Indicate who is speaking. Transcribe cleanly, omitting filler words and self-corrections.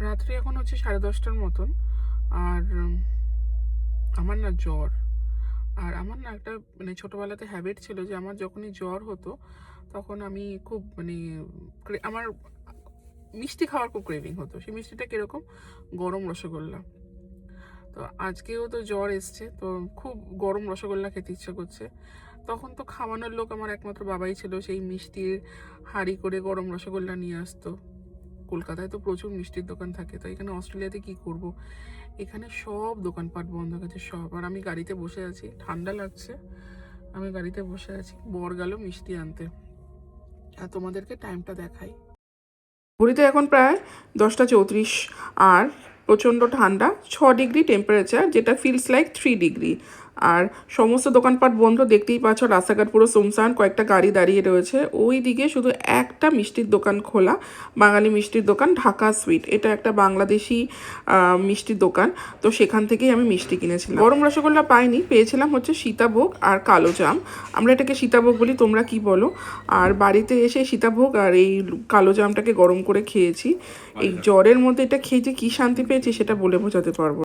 Speaker 1: রাত্রি এখন হচ্ছে 10:30টার মতন। আর আমার না জ্বর। আর আমার না একটা মানে ছোটোবেলাতে হ্যাবিট ছিল যে আমার যখনই জ্বর হতো তখন আমি খুব মানে আমার মিষ্টি খাওয়ার খুব ক্রেভিং হতো। সেই মিষ্টিটা কীরকম, গরম রসগোল্লা। তো আজকেও তো জ্বর এসছে, তো খুব গরম রসগোল্লা খেতে ইচ্ছা করছে। তখন তো খাওয়ানোর লোক আমার একমাত্র বাবাই ছিল। সেই মিষ্টির হাঁড়ি করে গরম রসগোল্লা নিয়ে আসতো। কলকাতায় তো প্রচুর মিষ্টির দোকান থাকে, তো এখানে অস্ট্রেলিয়াতে কি করব, এখানে সব দোকানপাট বন্ধ হয়ে গেছে সব। আর আমি গাড়িতে বসে আছি, ঠান্ডা লাগছে, আমি গাড়িতে বসে আছি। বর গেল মিষ্টি আনতে। আর তোমাদেরকে টাইমটা দেখাই। ঘড়িতে এখন প্রায় 10টা 34, আর প্রচণ্ড ঠান্ডা, 6 ডিগ্রি টেম্পারেচার, যেটা ফিলস লাইক 3 ডিগ্রি। আর সমস্ত দোকানপাট বন্ধ, দেখতেই পাচ্ছ রাস্তাঘাট পুরো সুমসান, কয়েকটা গাড়ি দাঁড়িয়ে রয়েছে। ওই দিকে শুধু একটা মিষ্টির দোকান খোলা, বাঙালি মিষ্টির দোকান, ঢাকা সুইট। এটা একটা বাংলাদেশি মিষ্টির দোকান, তো সেখান থেকেই আমি মিষ্টি কিনেছিলাম। গরম রসগোল্লা পাইনি, পেয়েছিলাম হচ্ছে সীতাভোগ আর কালো জাম। আমরা এটাকে সীতাভোগ বলি, তোমরা কি বলো? আর বাড়িতে এসে সীতাভোগ আর এই কালো জামটাকে গরম করে খেয়েছি। এই জ্বরের মধ্যে এটা খেয়ে যে কী শান্তি পেয়েছি সেটা বলে বোঝাতে পারবো।